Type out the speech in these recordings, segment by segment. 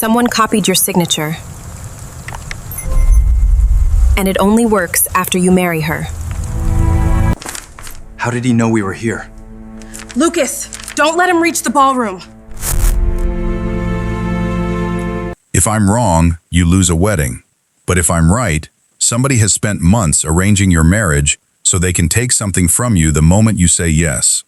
Someone copied your signature. And it only works after you marry her. How did he know we were here? Lucas, don't let him reach the ballroom. If I'm wrong, you lose a wedding. But if I'm right, somebody has spent months arranging your marriage so they can take something from you the moment you say yes.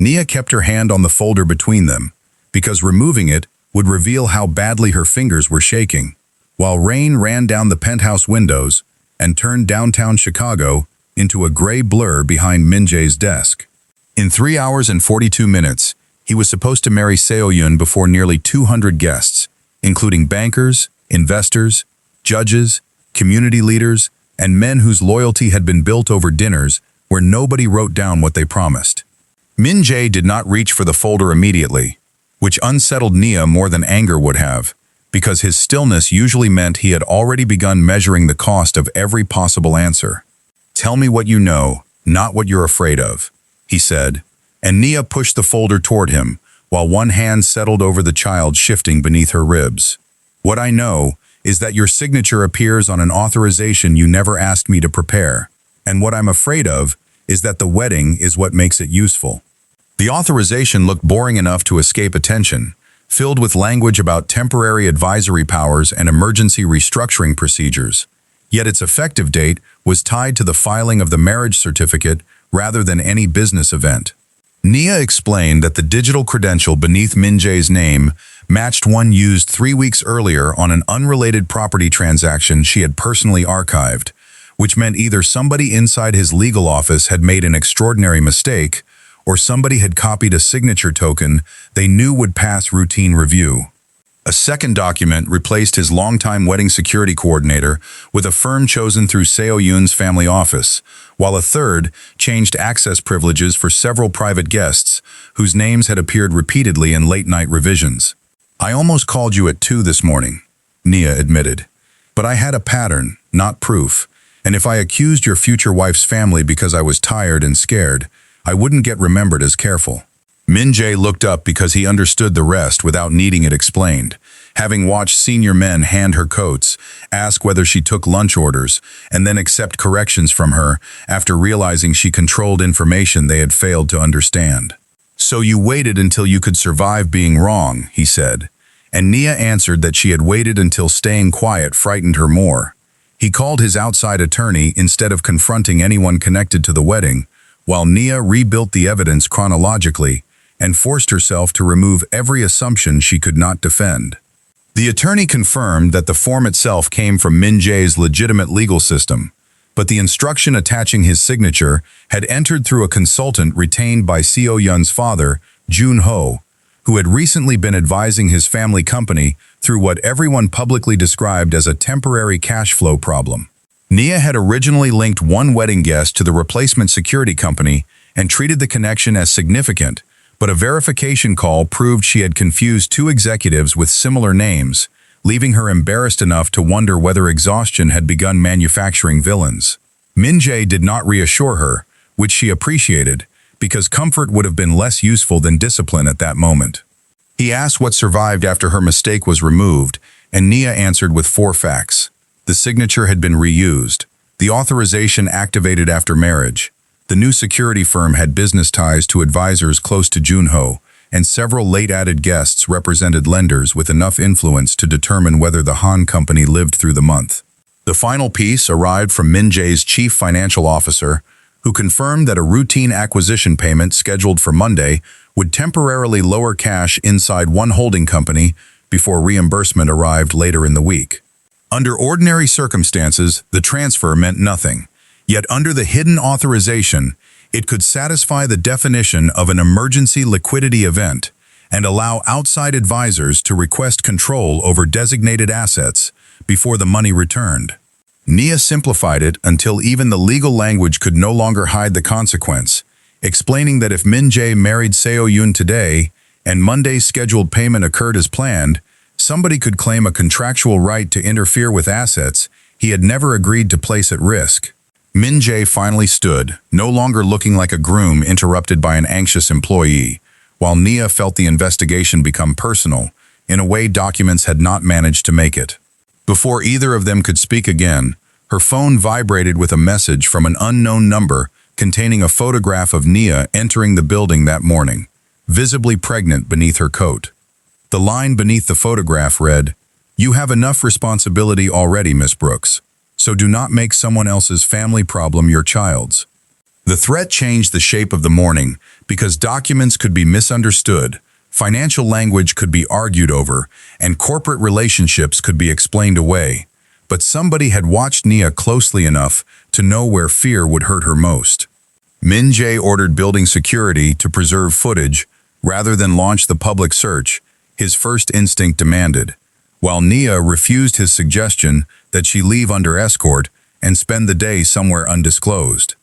Nia kept her hand on the folder between them, because removing it would reveal how badly her fingers were shaking, while rain ran down the penthouse windows and turned downtown Chicago into a gray blur behind Min-jae's desk. In 3 hours and 42 minutes, he was supposed to marry Seo-yun before nearly 200 guests, including bankers, investors, judges, community leaders, and men whose loyalty had been built over dinners where nobody wrote down what they promised. Min-jae did not reach for the folder immediately, which unsettled Nia more than anger would have, because his stillness usually meant he had already begun measuring the cost of every possible answer. "Tell me what you know, not what you're afraid of," he said, and Nia pushed the folder toward him, while one hand settled over the child shifting beneath her ribs. "What I know is that your signature appears on an authorization you never asked me to prepare, and what I'm afraid of is that the wedding is what makes it useful." The authorization looked boring enough to escape attention, filled with language about temporary advisory powers and emergency restructuring procedures. Yet its effective date was tied to the filing of the marriage certificate rather than any business event. Nia explained that the digital credential beneath Min-jae's name matched one used 3 weeks earlier on an unrelated property transaction she had personally archived, which meant either somebody inside his legal office had made an extraordinary mistake, or somebody had copied a signature token they knew would pass routine review. A second document replaced his longtime wedding security coordinator with a firm chosen through Seo-yun's family office, while a third changed access privileges for several private guests whose names had appeared repeatedly in late-night revisions. "I almost called you at 2 this morning," Nia admitted. "But I had a pattern, not proof, and if I accused your future wife's family because I was tired and scared, I wouldn't get remembered as careful." Min-jae looked up because he understood the rest without needing it explained, having watched senior men hand her coats, ask whether she took lunch orders, and then accept corrections from her after realizing she controlled information they had failed to understand. "So you waited until you could survive being wrong," he said, and Nia answered that she had waited until staying quiet frightened her more. He called his outside attorney instead of confronting anyone connected to the wedding, while Nia rebuilt the evidence chronologically and forced herself to remove every assumption she could not defend. The attorney confirmed that the form itself came from Min-jae's legitimate legal system, but the instruction attaching his signature had entered through a consultant retained by Seo-yun's father, Joon-ho, who had recently been advising his family company through what everyone publicly described as a temporary cash flow problem. Nia had originally linked one wedding guest to the replacement security company and treated the connection as significant, but a verification call proved she had confused 2 executives with similar names, leaving her embarrassed enough to wonder whether exhaustion had begun manufacturing villains. Min-jae did not reassure her, which she appreciated, because comfort would have been less useful than discipline at that moment. He asked what survived after her mistake was removed, and Nia answered with 4 facts. The signature had been reused. The authorization activated after marriage. The new security firm had business ties to advisors close to Joon-ho, and several late-added guests represented lenders with enough influence to determine whether the Han company lived through the month. The final piece arrived from Min-jae's chief financial officer, who confirmed that a routine acquisition payment scheduled for Monday would temporarily lower cash inside one holding company before reimbursement arrived later in the week. Under ordinary circumstances, the transfer meant nothing. Yet under the hidden authorization, it could satisfy the definition of an emergency liquidity event and allow outside advisors to request control over designated assets before the money returned. Nia simplified it until even the legal language could no longer hide the consequence, explaining that if Min-jae married Seo-yun today and Monday's scheduled payment occurred as planned, somebody could claim a contractual right to interfere with assets he had never agreed to place at risk. Min-jae finally stood, no longer looking like a groom interrupted by an anxious employee, while Nia felt the investigation become personal, in a way documents had not managed to make it. Before either of them could speak again, her phone vibrated with a message from an unknown number containing a photograph of Nia entering the building that morning, visibly pregnant beneath her coat. The line beneath the photograph read, "You have enough responsibility already, Miss Brooks, so do not make someone else's family problem your child's." The threat changed the shape of the morning because documents could be misunderstood, financial language could be argued over, and corporate relationships could be explained away. But somebody had watched Nia closely enough to know where fear would hurt her most. Min-jae ordered building security to preserve footage rather than launch the public search, his first instinct demanded, while Nia refused his suggestion that she leave under escort and spend the day somewhere undisclosed.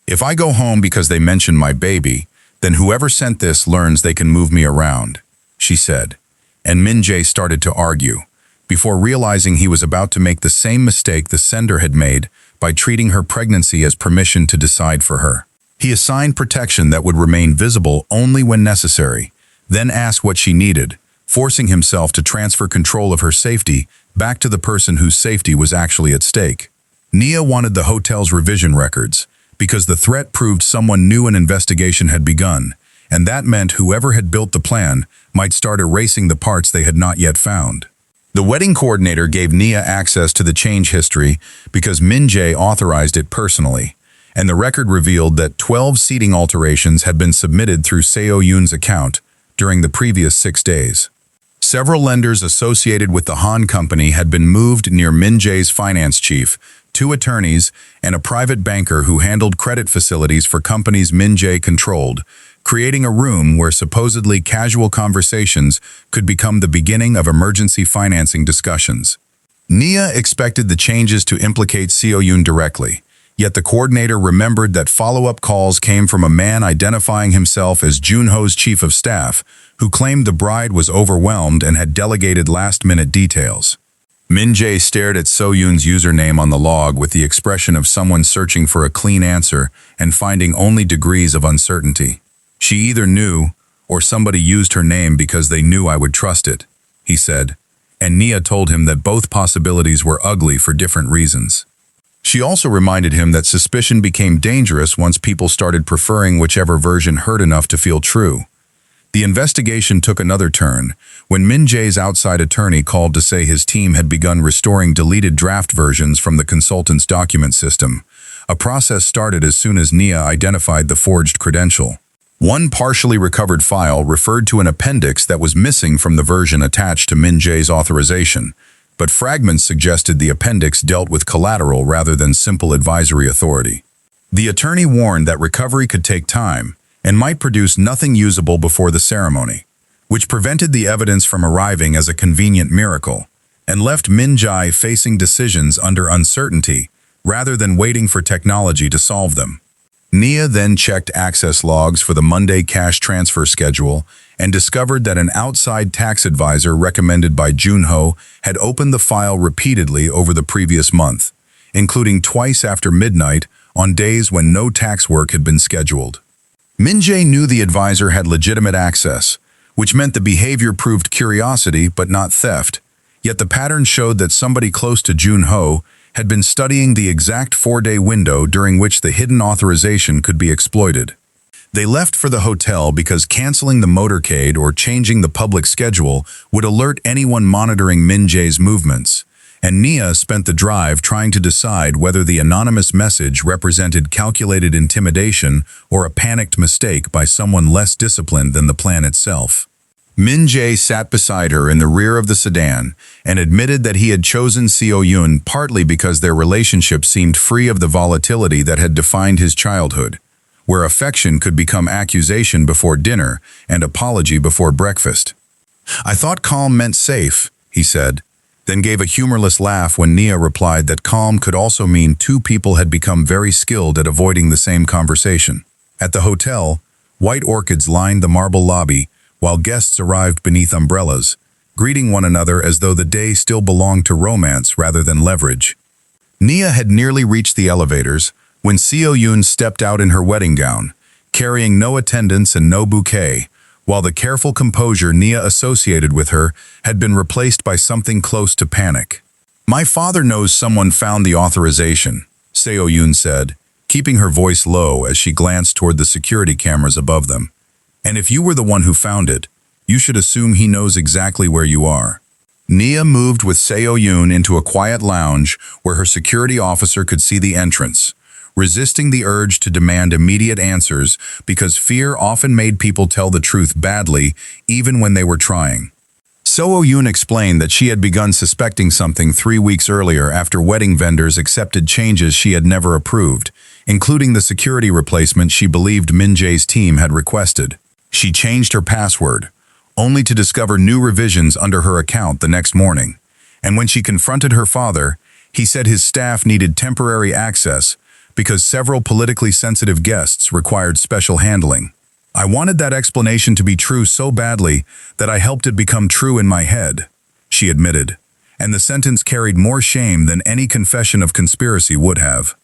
"If I go home because they mention my baby, then whoever sent this learns they can move me around," she said, and Min-jae started to argue, before realizing he was about to make the same mistake the sender had made by treating her pregnancy as permission to decide for her. He assigned protection that would remain visible only when necessary, then asked what she needed, forcing himself to transfer control of her safety back to the person whose safety was actually at stake. Nia wanted the hotel's revision records, because the threat proved someone knew an investigation had begun, and that meant whoever had built the plan might start erasing the parts they had not yet found. The wedding coordinator gave Nia access to the change history because Min-jae authorized it personally, and the record revealed that 12 seating alterations had been submitted through Seo-yun's account during the previous 6 days. Several lenders associated with the Han company had been moved near Min-jae's finance chief, 2 attorneys, and a private banker who handled credit facilities for companies Min-jae controlled, creating a room where supposedly casual conversations could become the beginning of emergency financing discussions. Nia expected the changes to implicate Seo-yun directly, yet the coordinator remembered that follow-up calls came from a man identifying himself as Joon-ho's chief of staff, who claimed the bride was overwhelmed and had delegated last-minute details. Min-jae stared at Seo-yun's username on the log with the expression of someone searching for a clean answer and finding only degrees of uncertainty. "She either knew, or somebody used her name because they knew I would trust it," he said, and Nia told him that both possibilities were ugly for different reasons. She also reminded him that suspicion became dangerous once people started preferring whichever version hurt enough to feel true. The investigation took another turn when Min-jae's outside attorney called to say his team had begun restoring deleted draft versions from the consultant's document system. A process started as soon as Nia identified the forged credential. One partially recovered file referred to an appendix that was missing from the version attached to Min-jae's authorization, but fragments suggested the appendix dealt with collateral rather than simple advisory authority. The attorney warned that recovery could take time and might produce nothing usable before the ceremony, which prevented the evidence from arriving as a convenient miracle, and left Min-jae facing decisions under uncertainty rather than waiting for technology to solve them. Nia then checked access logs for the Monday cash transfer schedule and discovered that an outside tax advisor recommended by Joon-ho had opened the file repeatedly over the previous month, including twice after midnight on days when no tax work had been scheduled. Min-jae knew the advisor had legitimate access, which meant the behavior proved curiosity but not theft, yet the pattern showed that somebody close to Joon-ho had been studying the exact 4-day window during which the hidden authorization could be exploited. They left for the hotel because canceling the motorcade or changing the public schedule would alert anyone monitoring Min-jae's movements, and Nia spent the drive trying to decide whether the anonymous message represented calculated intimidation or a panicked mistake by someone less disciplined than the plan itself. Min-jae sat beside her in the rear of the sedan and admitted that he had chosen Seo-yun partly because their relationship seemed free of the volatility that had defined his childhood, where affection could become accusation before dinner and apology before breakfast. "I thought calm meant safe," he said, then gave a humorless laugh when Nia replied that calm could also mean 2 people had become very skilled at avoiding the same conversation. At the hotel, white orchids lined the marble lobby, while guests arrived beneath umbrellas, greeting one another as though the day still belonged to romance rather than leverage. Nia had nearly reached the elevators when Seo-yun stepped out in her wedding gown, carrying no attendants and no bouquet, while the careful composure Nia associated with her had been replaced by something close to panic. "My father knows someone found the authorization," Seo-yun said, keeping her voice low as she glanced toward the security cameras above them. "And if you were the one who found it, you should assume he knows exactly where you are." Nia moved with Seo-yun into a quiet lounge where her security officer could see the entrance, resisting the urge to demand immediate answers because fear often made people tell the truth badly even when they were trying. Seo-yun explained that she had begun suspecting something 3 weeks earlier after wedding vendors accepted changes she had never approved, including the security replacement she believed Min-jae's team had requested. She changed her password, only to discover new revisions under her account the next morning. And when she confronted her father, he said his staff needed temporary access because several politically sensitive guests required special handling. "I wanted that explanation to be true so badly that I helped it become true in my head," she admitted, and the sentence carried more shame than any confession of conspiracy would have.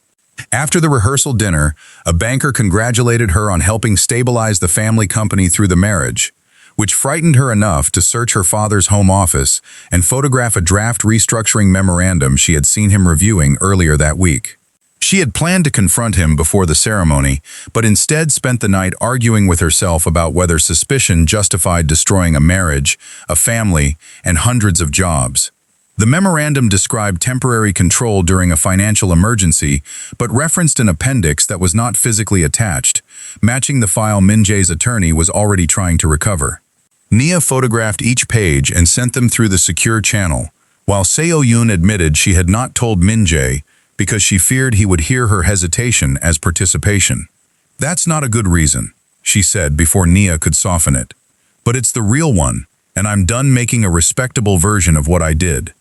After the rehearsal dinner, a banker congratulated her on helping stabilize the family company through the marriage, which frightened her enough to search her father's home office and photograph a draft restructuring memorandum she had seen him reviewing earlier that week. She had planned to confront him before the ceremony, but instead spent the night arguing with herself about whether suspicion justified destroying a marriage, a family, and hundreds of jobs. The memorandum described temporary control during a financial emergency, but referenced an appendix that was not physically attached, matching the file Min-jae's attorney was already trying to recover. Nia photographed each page and sent them through the secure channel, while Seo-yun admitted she had not told Min-jae because she feared he would hear her hesitation as participation. "That's not a good reason," she said before Nia could soften it. "But it's the real one, and I'm done making a respectable version of what I did."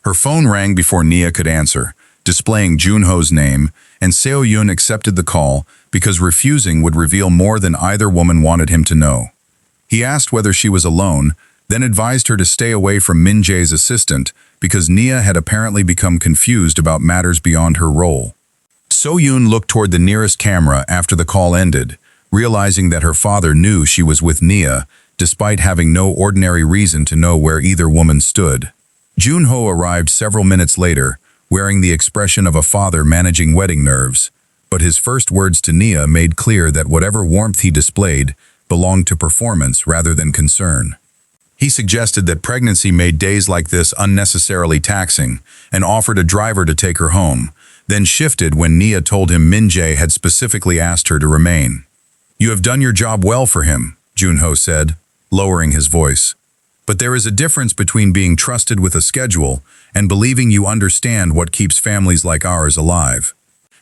Her phone rang before Nia could answer, displaying Joon-ho's name, and Seo-yun accepted the call because refusing would reveal more than either woman wanted him to know. He asked whether she was alone, then advised her to stay away from Min-jae's assistant because Nia had apparently become confused about matters beyond her role. Seo-yun looked toward the nearest camera after the call ended, realizing that her father knew she was with Nia, despite having no ordinary reason to know where either woman stood. Joon-ho arrived several minutes later, wearing the expression of a father managing wedding nerves, but his first words to Nia made clear that whatever warmth he displayed belonged to performance rather than concern. He suggested that pregnancy made days like this unnecessarily taxing and offered a driver to take her home, then shifted when Nia told him Min-jae had specifically asked her to remain. "You have done your job well for him," Joon-ho said, lowering his voice. "But there is a difference between being trusted with a schedule and believing you understand what keeps families like ours alive."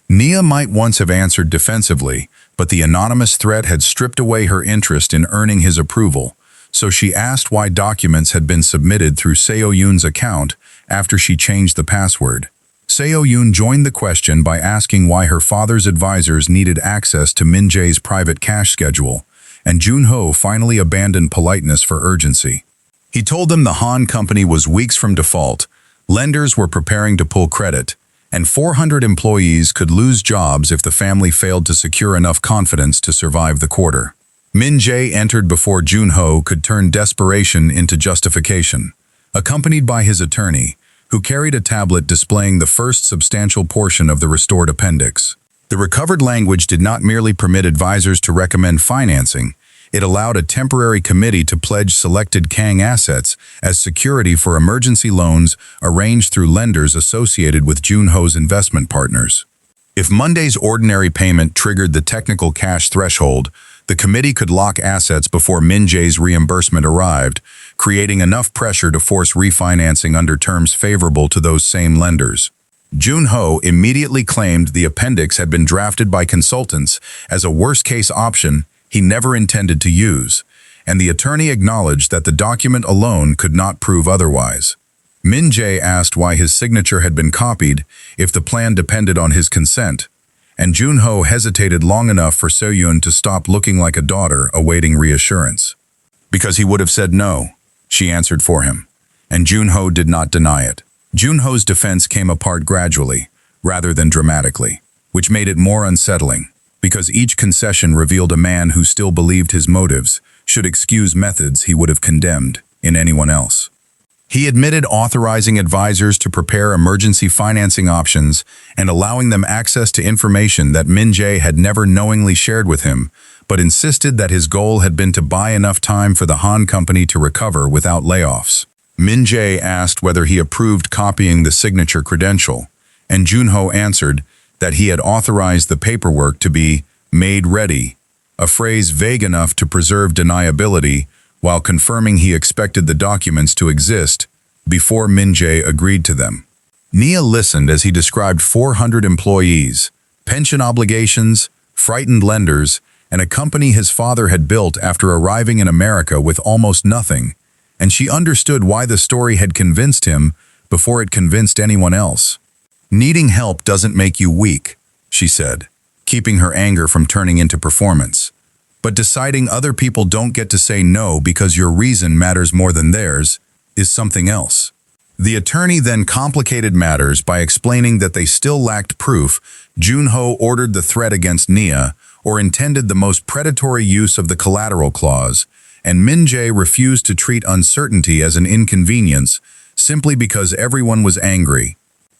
Nia might once have answered defensively, but the anonymous threat had stripped away her interest in earning his approval, so she asked why documents had been submitted through Seo-yun's account after she changed the password. Seo-yun joined the question by asking why her father's advisors needed access to Min-jae's private cash schedule, and Joon-ho finally abandoned politeness for urgency. He told them the Han company was weeks from default, lenders were preparing to pull credit, and 400 employees could lose jobs if the family failed to secure enough confidence to survive the quarter. Min-jae entered before Joon-ho could turn desperation into justification, accompanied by his attorney, who carried a tablet displaying the first substantial portion of the restored appendix. The recovered language did not merely permit advisors to recommend financing, it allowed a temporary committee to pledge selected Kang assets as security for emergency loans arranged through lenders associated with Joon-ho's investment partners. If Monday's ordinary payment triggered the technical cash threshold, the committee could lock assets before Min-jae's reimbursement arrived, creating enough pressure to force refinancing under terms favorable to those same lenders. Joon-ho immediately claimed the appendix had been drafted by consultants as a worst-case option he never intended to use, and the attorney acknowledged that the document alone could not prove otherwise. Min-jae asked why his signature had been copied if the plan depended on his consent, and Joon-ho hesitated long enough for Seo-yun to stop looking like a daughter awaiting reassurance. "Because he would have said no," she answered for him, and Joon-ho did not deny it. Joon-ho's defense came apart gradually, rather than dramatically, which made it more unsettling, because each concession revealed a man who still believed his motives, should excuse methods he would have condemned in anyone else. He admitted authorizing advisors to prepare emergency financing options and allowing them access to information that Min-jae had never knowingly shared with him, but insisted that his goal had been to buy enough time for the Han company to recover without layoffs. Min-jae asked whether he approved copying the signature credential, and Joon-ho answered that he had authorized the paperwork to be made ready, a phrase vague enough to preserve deniability, while confirming he expected the documents to exist before Min-jae agreed to them. Nia listened as he described 400 employees, pension obligations, frightened lenders, and a company his father had built after arriving in America with almost nothing, and she understood why the story had convinced him before it convinced anyone else. "Needing help doesn't make you weak," she said, keeping her anger from turning into performance. "But deciding other people don't get to say no because your reason matters more than theirs is something else." The attorney then complicated matters by explaining that they still lacked proof Joon-ho ordered the threat against Nia or intended the most predatory use of the collateral clause, and Min-jae refused to treat uncertainty as an inconvenience simply because everyone was angry.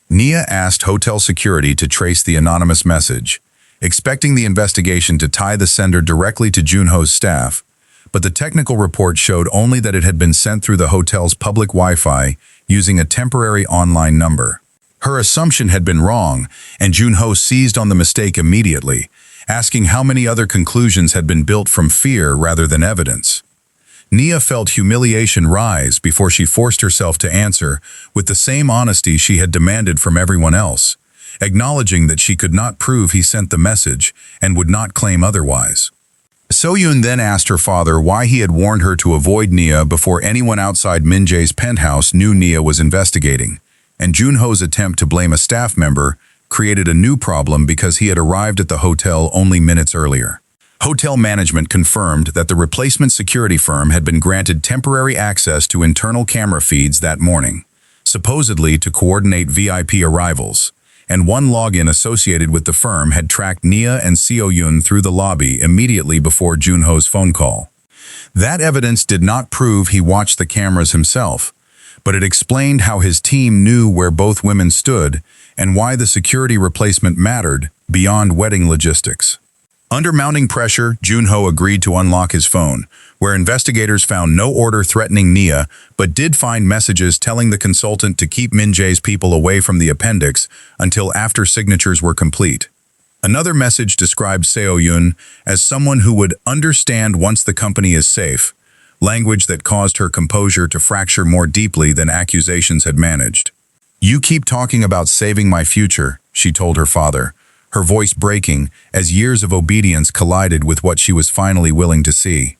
Nia asked hotel security to trace the anonymous message, expecting the investigation to tie the sender directly to Joon-ho's staff, but the technical report showed only that it had been sent through the hotel's public Wi-Fi using a temporary online number. Her assumption had been wrong, and Joon-ho seized on the mistake immediately, asking how many other conclusions had been built from fear rather than evidence. Nia felt humiliation rise before she forced herself to answer with the same honesty she had demanded from everyone else, acknowledging that she could not prove he sent the message and would not claim otherwise. Seo-yun then asked her father why he had warned her to avoid Nia before anyone outside Min-jae's penthouse knew Nia was investigating, and Joon-ho's attempt to blame a staff member created a new problem because he had arrived at the hotel only minutes earlier. Hotel management confirmed that the replacement security firm had been granted temporary access to internal camera feeds that morning, supposedly to coordinate VIP arrivals, and one login associated with the firm had tracked Nia and Seo-yun through the lobby immediately before Joon-ho's phone call. That evidence did not prove he watched the cameras himself, but it explained how his team knew where both women stood and why the security replacement mattered beyond wedding logistics. Under mounting pressure, Joon-ho agreed to unlock his phone, where investigators found no order threatening Nia, but did find messages telling the consultant to keep Min-jae's people away from the appendix until after signatures were complete. Another message described Seo-yun as someone who would understand once the company is safe, language that caused her composure to fracture more deeply than accusations had managed. "You keep talking about saving my future," she told her father, her voice breaking as years of obedience collided with what she was finally willing to see.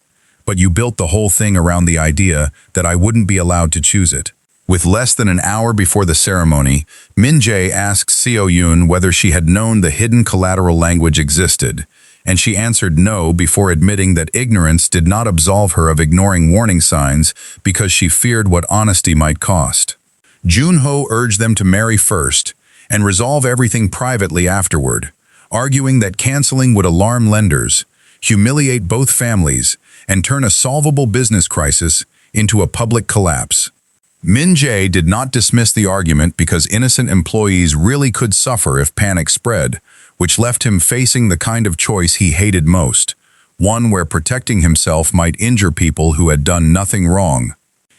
"But you built the whole thing around the idea that I wouldn't be allowed to choose it." With less than an hour before the ceremony, Min-jae asked Seo-yun whether she had known the hidden collateral language existed, and she answered no before admitting that ignorance did not absolve her of ignoring warning signs because she feared what honesty might cost. Joon-ho urged them to marry first and resolve everything privately afterward, arguing that canceling would alarm lenders, humiliate both families, and turn a solvable business crisis into a public collapse. Min-jae did not dismiss the argument because innocent employees really could suffer if panic spread, which left him facing the kind of choice he hated most, one where protecting himself might injure people who had done nothing wrong.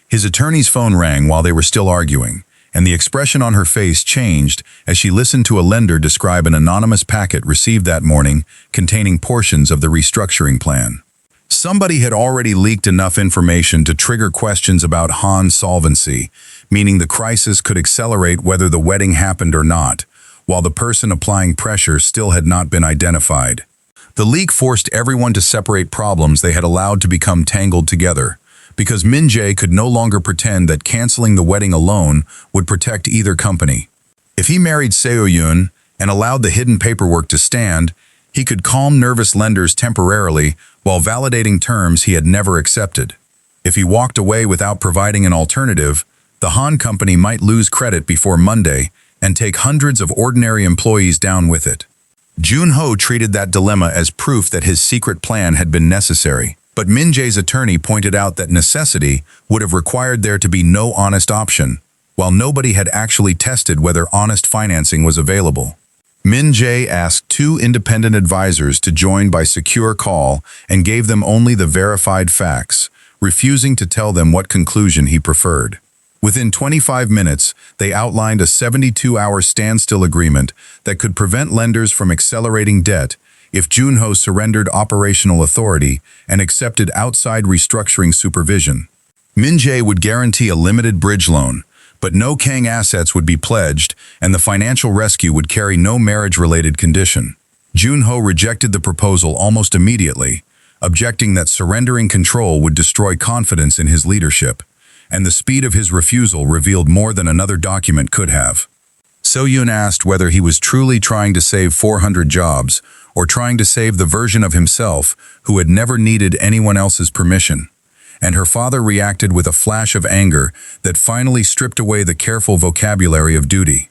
His attorney's phone rang while they were still arguing, and the expression on her face changed as she listened to a lender describe an anonymous packet received that morning containing portions of the restructuring plan. Somebody had already leaked enough information to trigger questions about Han's solvency, meaning the crisis could accelerate whether the wedding happened or not, while the person applying pressure still had not been identified. The leak forced everyone to separate problems they had allowed to become tangled together, because Min-jae could no longer pretend that canceling the wedding alone would protect either company. If he married Seo-yun and allowed the hidden paperwork to stand, he could calm nervous lenders temporarily while validating terms he had never accepted. If he walked away without providing an alternative, the Han company might lose credit before Monday and take hundreds of ordinary employees down with it. Joon-ho treated that dilemma as proof that his secret plan had been necessary, But Min-jae's attorney pointed out that necessity would have required there to be no honest option, while nobody had actually tested whether honest financing was available. Min-jae asked 2 independent advisors to join by secure call and gave them only the verified facts, refusing to tell them what conclusion he preferred. Within 25 minutes, they outlined a 72-hour standstill agreement that could prevent lenders from accelerating debt if Joon-ho surrendered operational authority and accepted outside restructuring supervision. Min-jae would guarantee a limited bridge loan, but no Kang assets would be pledged, and the financial rescue would carry no marriage-related condition. Joon-ho rejected the proposal almost immediately, objecting that surrendering control would destroy confidence in his leadership, and the speed of his refusal revealed more than another document could have. Seo-yun asked whether he was truly trying to save 400 jobs or trying to save the version of himself who had never needed anyone else's permission, and her father reacted with a flash of anger that finally stripped away the careful vocabulary of duty.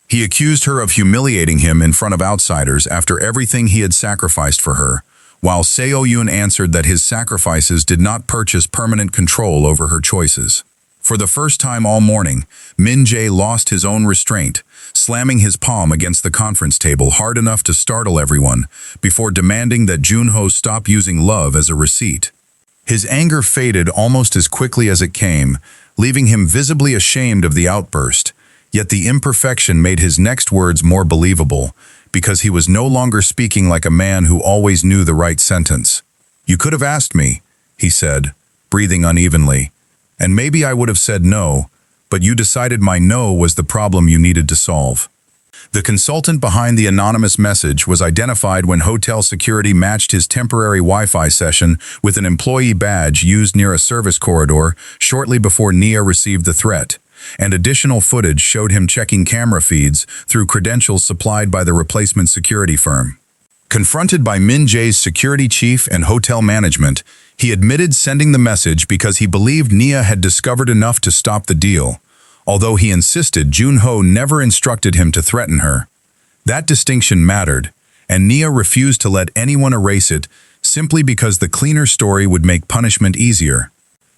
He accused her of humiliating him in front of outsiders after everything he had sacrificed for her, while Seo-yun answered that his sacrifices did not purchase permanent control over her choices. For the first time all morning, Min-jae lost his own restraint, slamming his palm against the conference table hard enough to startle everyone, before demanding that Joon-ho stop using love as a receipt. His anger faded almost as quickly as it came, leaving him visibly ashamed of the outburst, yet the imperfection made his next words more believable, because he was no longer speaking like a man who always knew the right sentence. "You could have asked me," he said, breathing unevenly, "and maybe I would have said no, but you decided my no was the problem you needed to solve." The consultant behind the anonymous message was identified when hotel security matched his temporary Wi-Fi session with an employee badge used near a service corridor shortly before Nia received the threat, and additional footage showed him checking camera feeds through credentials supplied by the replacement security firm. Confronted by Min-jae's security chief and hotel management, he admitted sending the message because he believed Nia had discovered enough to stop the deal, although he insisted Joon-ho never instructed him to threaten her. That distinction mattered, and Nia refused to let anyone erase it simply because the cleaner story would make punishment easier.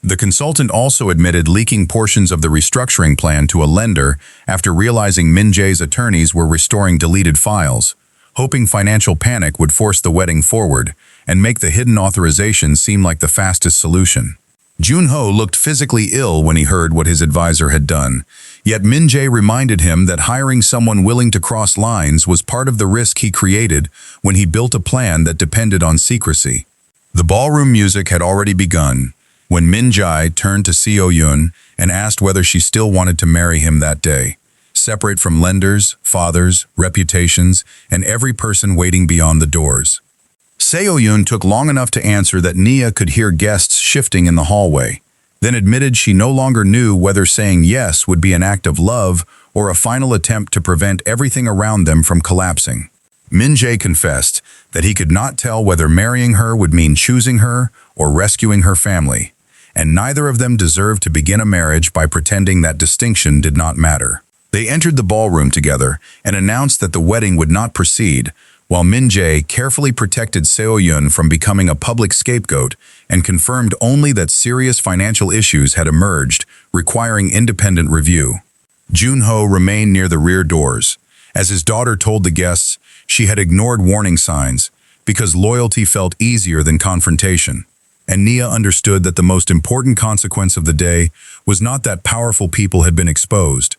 The consultant also admitted leaking portions of the restructuring plan to a lender after realizing Min-jae's attorneys were restoring deleted files, hoping financial panic would force the wedding forward and make the hidden authorization seem like the fastest solution. Joon-ho looked physically ill when he heard what his advisor had done, yet Min-jae reminded him that hiring someone willing to cross lines was part of the risk he created when he built a plan that depended on secrecy. The ballroom music had already begun when Min-jae turned to Seo-yun and asked whether she still wanted to marry him that day, separate from lenders, fathers, reputations, and every person waiting beyond the doors. Seo-yun took long enough to answer that Nia could hear guests shifting in the hallway, then admitted she no longer knew whether saying yes would be an act of love or a final attempt to prevent everything around them from collapsing. Min-jae confessed that he could not tell whether marrying her would mean choosing her or rescuing her family, and neither of them deserved to begin a marriage by pretending that distinction did not matter. They entered the ballroom together and announced that the wedding would not proceed, while Min-jae carefully protected Seo-yun from becoming a public scapegoat and confirmed only that serious financial issues had emerged, requiring independent review. Joon-ho remained near the rear doors. As his daughter told the guests, she had ignored warning signs because loyalty felt easier than confrontation. And Nia understood that the most important consequence of the day was not that powerful people had been exposed,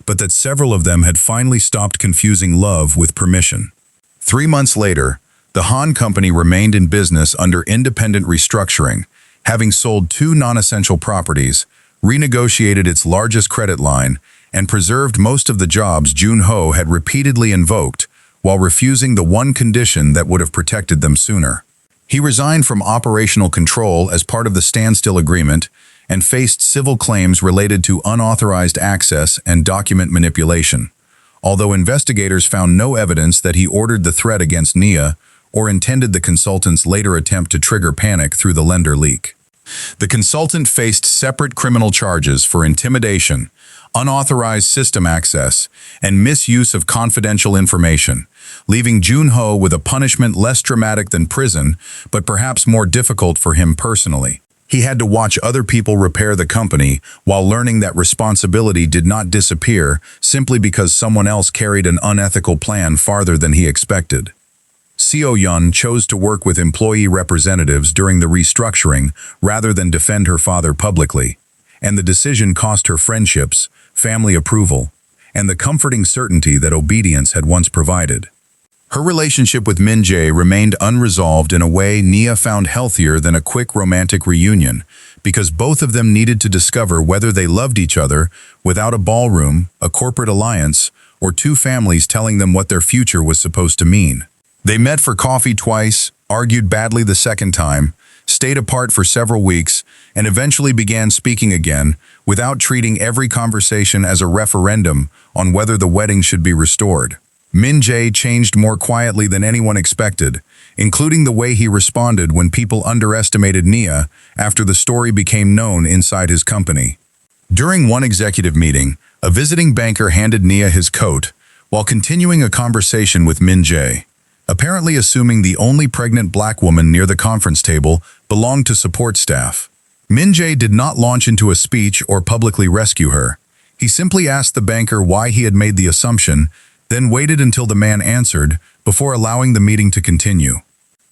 but that several of them had finally stopped confusing love with permission. 3 months later, the Han company remained in business under independent restructuring, having sold 2 non-essential properties, renegotiated its largest credit line, and preserved most of the jobs Joon-ho had repeatedly invoked, while refusing the one condition that would have protected them sooner. He resigned from operational control as part of the standstill agreement and faced civil claims related to unauthorized access and document manipulation, although investigators found no evidence that he ordered the threat against Nia or intended the consultant's later attempt to trigger panic through the lender leak. The consultant faced separate criminal charges for intimidation, unauthorized system access, and misuse of confidential information, leaving Joon-ho with a punishment less dramatic than prison, but perhaps more difficult for him personally. He had to watch other people repair the company while learning that responsibility did not disappear simply because someone else carried an unethical plan farther than he expected. Seo-yun chose to work with employee representatives during the restructuring rather than defend her father publicly, and the decision cost her friendships, family approval, and the comforting certainty that obedience had once provided. Her relationship with Min-jae remained unresolved in a way Nia found healthier than a quick romantic reunion, because both of them needed to discover whether they loved each other without a ballroom, a corporate alliance, or two families telling them what their future was supposed to mean. They met for coffee twice, argued badly the second time, stayed apart for several weeks, and eventually began speaking again without treating every conversation as a referendum on whether the wedding should be restored. Min-jae changed more quietly than anyone expected, including the way he responded when people underestimated Nia after the story became known inside his company. During one executive meeting, a visiting banker handed Nia his coat while continuing a conversation with Min-jae, apparently assuming the only pregnant black woman near the conference table belonged to support staff. Min-jae did not launch into a speech or publicly rescue her. He simply asked the banker why he had made the assumption, then waited until the man answered before allowing the meeting to continue.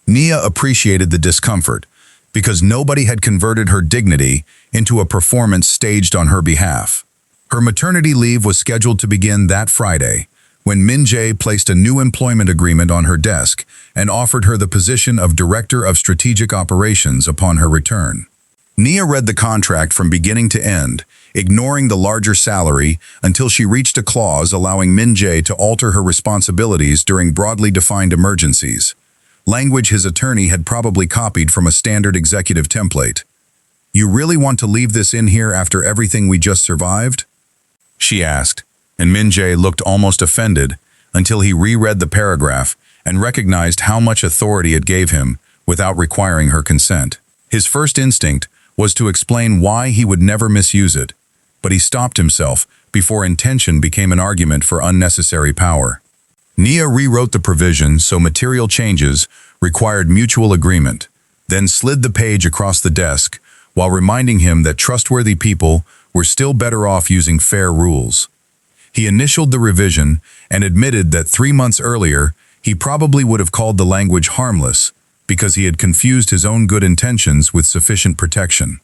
Nia appreciated the discomfort because nobody had converted her dignity into a performance staged on her behalf. Her maternity leave was scheduled to begin that Friday, when Min-jae placed a new employment agreement on her desk and offered her the position of Director of Strategic Operations upon her return. Nia read the contract from beginning to end, ignoring the larger salary until she reached a clause allowing Min-jae to alter her responsibilities during broadly defined emergencies, language his attorney had probably copied from a standard executive template. "You really want to leave this in here after everything we just survived?" she asked, and Min-jae looked almost offended until he reread the paragraph and recognized how much authority it gave him without requiring her consent. His first instinct was to explain why he would never misuse it, but he stopped himself before intention became an argument for unnecessary power. Nia rewrote the provision so material changes required mutual agreement, then slid the page across the desk while reminding him that trustworthy people were still better off using fair rules. He initialed the revision and admitted that 3 months earlier he probably would have called the language harmless because he had confused his own good intentions with sufficient protection.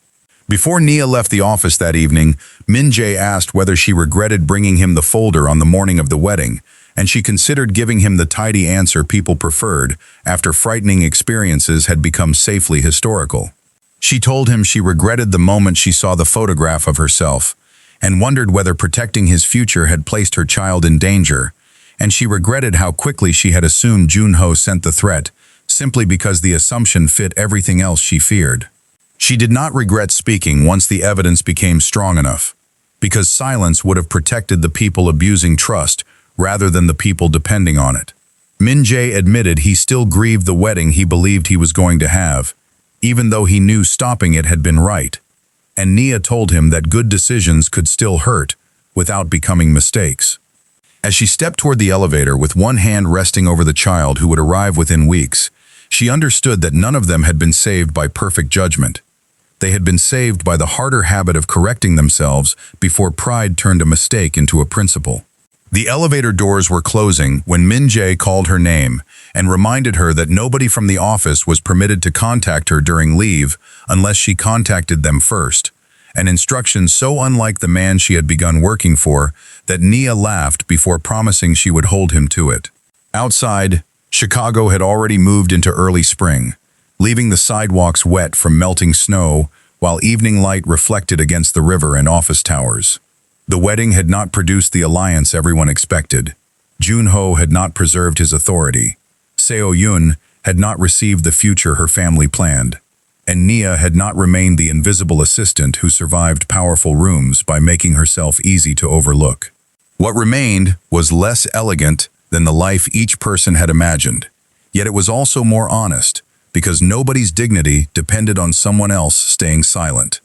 Before Nia left the office that evening, Min-jae asked whether she regretted bringing him the folder on the morning of the wedding, and she considered giving him the tidy answer people preferred after frightening experiences had become safely historical. She told him she regretted the moment she saw the photograph of herself, and wondered whether protecting his future had placed her child in danger, and she regretted how quickly she had assumed Joon-ho sent the threat, simply because the assumption fit everything else she feared. She did not regret speaking once the evidence became strong enough, because silence would have protected the people abusing trust rather than the people depending on it. Min-jae admitted he still grieved the wedding he believed he was going to have, even though he knew stopping it had been right, and Nia told him that good decisions could still hurt without becoming mistakes. As she stepped toward the elevator with one hand resting over the child who would arrive within weeks, she understood that none of them had been saved by perfect judgment. They had been saved by the harder habit of correcting themselves before pride turned a mistake into a principle. The elevator doors were closing when Min-jae called her name and reminded her that nobody from the office was permitted to contact her during leave unless she contacted them first, an instruction so unlike the man she had begun working for that Nia laughed before promising she would hold him to it. Outside, Chicago had already moved into early spring, leaving the sidewalks wet from melting snow while evening light reflected against the river and office towers. The wedding had not produced the alliance everyone expected. Joon-ho had not preserved his authority. Seo-yun had not received the future her family planned. And Nia had not remained the invisible assistant who survived powerful rooms by making herself easy to overlook. What remained was less elegant than the life each person had imagined, yet it was also more honest, because nobody's dignity depended on someone else staying silent.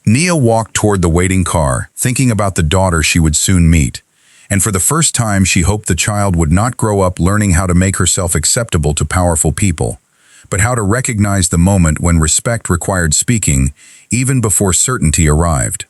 Nia walked toward the waiting car, thinking about the daughter she would soon meet. And for the first time, she hoped the child would not grow up learning how to make herself acceptable to powerful people, but how to recognize the moment when respect required speaking, even before certainty arrived.